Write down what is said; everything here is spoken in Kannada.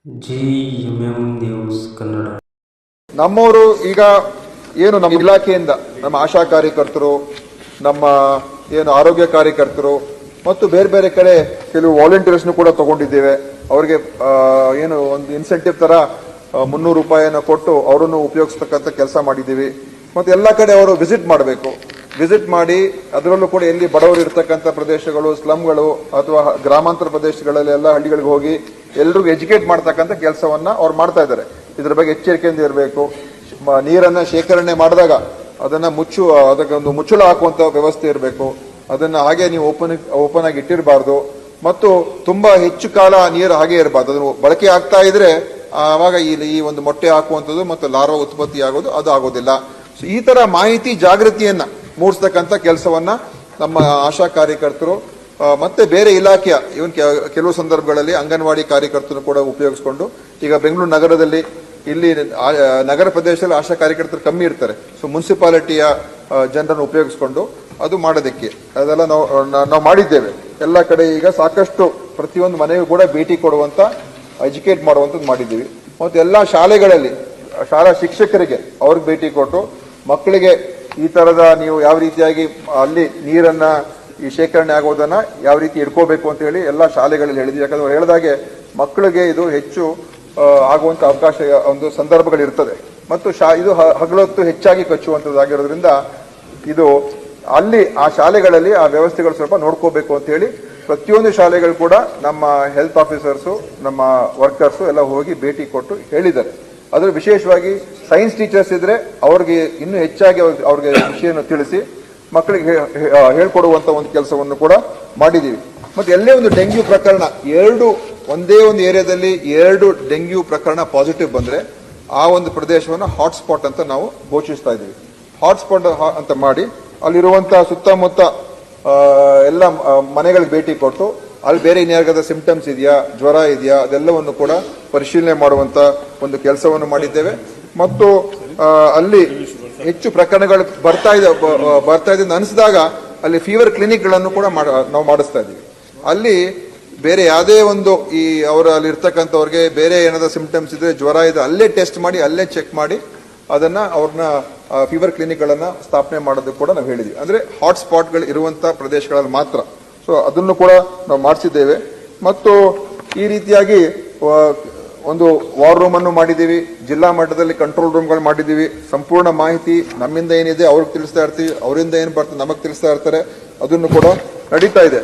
GMM news Kannada. ನಮ್ಮವರು ಈಗ ಏನು ನಮ್ಮ ಇಲಾಖೆಯಿಂದ ನಮ್ಮ ಆಶಾ ಕಾರ್ಯಕರ್ತರು, ನಮ್ಮ ಏನು ಆರೋಗ್ಯ ಕಾರ್ಯಕರ್ತರು ಮತ್ತು ಬೇರೆ ಬೇರೆ ಕಡೆ ಕೆಲವು ವಾಲಂಟಿಯರ್ಸ್ನು ಕೂಡ ತಗೊಂಡಿದ್ದೇವೆ. ಅವರಿಗೆ ಏನು ಒಂದು ಇನ್ಸೆಂಟಿವ್ ತರ 300 ರೂಪಾಯಿಯನ್ನು ಕೊಟ್ಟು ಅವರನ್ನು ಉಪಯೋಗಿಸ್ತಕ್ಕಂಥ ಕೆಲಸ ಮಾಡಿದ್ದೀವಿ. ಮತ್ತು ಎಲ್ಲ ಕಡೆ ಅವರು ವಿಸಿಟ್ ಮಾಡಿ ಅದರಲ್ಲೂ ಕೂಡ ಎಲ್ಲಿ ಬಡವರು ಇರ್ತಕ್ಕಂಥ ಪ್ರದೇಶಗಳು, ಸ್ಲಮ್ಗಳು ಅಥವಾ ಗ್ರಾಮಾಂತರ ಪ್ರದೇಶಗಳಲ್ಲಿ ಎಲ್ಲ ಹಳ್ಳಿಗಳಿಗೆ ಹೋಗಿ ಎಲ್ರಿಗೂ ಎಜುಕೇಟ್ ಮಾಡ್ತಕ್ಕಂಥ ಕೆಲಸವನ್ನ ಅವ್ರು ಮಾಡ್ತಾ ಇದ್ದಾರೆ. ಇದ್ರ ಬಗ್ಗೆ ಎಚ್ಚರಿಕೆಯಿಂದ ಇರಬೇಕು. ನೀರನ್ನ ಶೇಖರಣೆ ಮಾಡಿದಾಗ ಅದನ್ನ ಅದಕ್ಕೆ ಒಂದು ಮುಚ್ಚಳ ಹಾಕುವಂತ ವ್ಯವಸ್ಥೆ ಇರಬೇಕು. ಅದನ್ನ ಹಾಗೆ ನೀವು ಓಪನ್ ಆಗಿ ಇಟ್ಟಿರಬಾರ್ದು ಮತ್ತು ತುಂಬಾ ಹೆಚ್ಚು ಕಾಲ ನೀರು ಹಾಗೆ ಇರಬಾರ್ದು. ಅದನ್ನು ಬಳಕೆ ಆಗ್ತಾ ಇದ್ರೆ ಆವಾಗ ಈ ಒಂದು ಮೊಟ್ಟೆ ಹಾಕುವಂಥದ್ದು ಮತ್ತು ಲಾರ್ವಾ ಉತ್ಪತ್ತಿ ಆಗೋದು ಅದು ಆಗೋದಿಲ್ಲ. ಈ ತರ ಮಾಹಿತಿ ಜಾಗೃತಿಯನ್ನ ಮೂಡಿಸ್ತಕ್ಕಂಥ ಕೆಲಸವನ್ನ ನಮ್ಮ ಆಶಾ ಕಾರ್ಯಕರ್ತರು ಮತ್ತೆ ಬೇರೆ ಇಲಾಖೆಯ ಇವನ್ ಕೆಲವು ಸಂದರ್ಭಗಳಲ್ಲಿ ಅಂಗನವಾಡಿ ಕಾರ್ಯಕರ್ತರು ಕೂಡ ಉಪಯೋಗಿಸಿಕೊಂಡು, ಈಗ ಬೆಂಗಳೂರು ನಗರದಲ್ಲಿ ಇಲ್ಲಿ ನಗರ ಪ್ರದೇಶದಲ್ಲಿ ಆಶಾ ಕಾರ್ಯಕರ್ತರು ಕಮ್ಮಿ ಇರ್ತಾರೆ. ಸೊ ಮುನ್ಸಿಪಾಲಿಟಿಯ ಜನರನ್ನು ಉಪಯೋಗಿಸಿಕೊಂಡು ಅದು ಮಾಡೋದಕ್ಕೆ ಅದೆಲ್ಲ ನಾವು ಮಾಡಿದ್ದೇವೆ. ಎಲ್ಲ ಕಡೆ ಈಗ ಸಾಕಷ್ಟು ಪ್ರತಿಯೊಂದು ಮನೆಗೂ ಕೂಡ ಭೇಟಿ ಕೊಡುವಂತ, ಎಜುಕೇಟ್ ಮಾಡುವಂಥದ್ದು ಮಾಡಿದ್ದೀವಿ. ಮತ್ತು ಎಲ್ಲ ಶಾಲೆಗಳಲ್ಲಿ ಶಾಲಾ ಶಿಕ್ಷಕರಿಗೆ ಅವ್ರಿಗೆ ಭೇಟಿ ಕೊಟ್ಟು ಮಕ್ಕಳಿಗೆ ಈ ತರದ ನೀವು ಯಾವ ರೀತಿಯಾಗಿ ಅಲ್ಲಿ ನೀರನ್ನ ಈ ಶೇಖರಣೆ ಆಗೋದನ್ನ ಯಾವ ರೀತಿ ಇಟ್ಕೋಬೇಕು ಅಂತ ಹೇಳಿ ಎಲ್ಲ ಶಾಲೆಗಳಲ್ಲಿ ಹೇಳಿದ್ವಿ. ಯಾಕಂದ್ರೆ ಹೇಳಿದಾಗೆ ಮಕ್ಕಳಿಗೆ ಇದು ಹೆಚ್ಚು ಆಗುವಂತ ಅವಕಾಶ ಒಂದು ಸಂದರ್ಭಗಳಿರ್ತದೆ ಮತ್ತು ಇದು ಹಗಲೊತ್ತು ಹೆಚ್ಚಾಗಿ ಕಚ್ಚುವಂತದ್ದಾಗಿರೋದ್ರಿಂದ ಇದು ಅಲ್ಲಿ ಆ ಶಾಲೆಗಳಲ್ಲಿ ಆ ವ್ಯವಸ್ಥೆಗಳು ಸ್ವಲ್ಪ ನೋಡ್ಕೋಬೇಕು ಅಂತ ಹೇಳಿ ಪ್ರತಿಯೊಂದು ಶಾಲೆಗಳು ಕೂಡ ನಮ್ಮ ಹೆಲ್ತ್ ಆಫೀಸರ್ಸು, ನಮ್ಮ ವರ್ಕರ್ಸು ಎಲ್ಲ ಹೋಗಿ ಭೇಟಿ ಕೊಟ್ಟು ಹೇಳಿದ್ದಾರೆ. ಅದ್ರ ವಿಶೇಷವಾಗಿ ಸೈನ್ಸ್ ಟೀಚರ್ಸ್ ಇದ್ರೆ ಅವ್ರಿಗೆ ಇನ್ನೂ ಹೆಚ್ಚಾಗಿ ಅವ್ರಿಗೆ ವಿಷಯವನ್ನು ತಿಳಿಸಿ ಮಕ್ಕಳಿಗೆ ಹೇಳ್ಕೊಡುವಂತ ಒಂದು ಕೆಲಸವನ್ನು ಕೂಡ ಮಾಡಿದ್ದೀವಿ. ಮತ್ತೆ ಎಲ್ಲೇ ಒಂದು ಡೆಂಗ್ಯೂ ಪ್ರಕರಣ ಒಂದೇ ಒಂದು ಏರಿಯಾದಲ್ಲಿ 2 ಡೆಂಗ್ಯೂ ಪ್ರಕರಣ ಪಾಸಿಟಿವ್ ಬಂದ್ರೆ ಆ ಒಂದು ಪ್ರದೇಶವನ್ನು ಹಾಟ್ಸ್ಪಾಟ್ ಅಂತ ನಾವು ಘೋಷಿಸ್ತಾ ಇದ್ದೀವಿ. ಹಾಟ್ಸ್ಪಾಟ್ ಅಂತ ಮಾಡಿ ಅಲ್ಲಿರುವಂತಹ ಸುತ್ತಮುತ್ತ ಎಲ್ಲ ಮನೆಗಳಿಗೆ ಭೇಟಿ ಕೊಟ್ಟು ಅಲ್ಲಿ ಬೇರೆ ಇನ್ಯಾರಿಗಾದ ಸಿಂಪ್ಟಮ್ಸ್ ಇದೆಯಾ, ಜ್ವರ ಇದೆಯಾ, ಅದೆಲ್ಲವನ್ನು ಕೂಡ ಪರಿಶೀಲನೆ ಮಾಡುವಂತ ಒಂದು ಕೆಲಸವನ್ನು ಮಾಡಿದ್ದೇವೆ. ಮತ್ತು ಅಲ್ಲಿ ಹೆಚ್ಚು ಪ್ರಕರಣಗಳು ಬರ್ತಾ ಇದೆ ಅನಿಸಿದಾಗ ಅಲ್ಲಿ ಫೀವರ್ ಕ್ಲಿನಿಕ್ ಗಳನ್ನು ಕೂಡ ನಾವು ಮಾಡಿಸ್ತಾ ಇದ್ದೀವಿ. ಅಲ್ಲಿ ಬೇರೆ ಯಾವುದೇ ಒಂದು ಅಲ್ಲಿ ಇರ್ತಕ್ಕಂಥವ್ರಿಗೆ ಬೇರೆ ಏನಾದ್ರು ಸಿಂಪ್ಟಮ್ಸ್ ಇದ್ರೆ, ಜ್ವರ ಇದೆ, ಅಲ್ಲೇ ಟೆಸ್ಟ್ ಮಾಡಿ ಅಲ್ಲೇ ಚೆಕ್ ಮಾಡಿ ಅದನ್ನ ಅವ್ರನ್ನ ಫೀವರ್ ಕ್ಲಿನಿಕ್ ಗಳನ್ನ ಸ್ಥಾಪನೆ ಮಾಡೋದಕ್ಕೆ ಕೂಡ ನಾವು ಹೇಳಿದ್ವಿ. ಅಂದ್ರೆ ಹಾಟ್ಸ್ಪಾಟ್ಗಳು ಇರುವಂತ ಪ್ರದೇಶಗಳಲ್ಲಿ ಮಾತ್ರ. ಸೊ ಅದನ್ನು ಕೂಡ ನಾವು ಮಾಡಿಸಿದ್ದೇವೆ. ಮತ್ತು ಈ ರೀತಿಯಾಗಿ ಒಂದು ವಾರ್ ರೂಮ್ ಅನ್ನು ಮಾಡಿದ್ದೀವಿ. ಜಿಲ್ಲಾ ಮಟ್ಟದಲ್ಲಿ ಕಂಟ್ರೋಲ್ ರೂಮ್ಗಳು ಮಾಡಿದ್ದೀವಿ. ಸಂಪೂರ್ಣ ಮಾಹಿತಿ ನಮ್ಮಿಂದ ಏನಿದೆ ಅವ್ರಿಗೆ ತಿಳಿಸ್ತಾ ಇರ್ತೀವಿ, ಅವರಿಂದ ಏನ್ ಬರ್ತದೆ ನಮಗ್ ತಿಳಿಸ್ತಾ ಇರ್ತಾರೆ. ಅದನ್ನು ಕೂಡ ನಡೀತಾ ಇದೆ.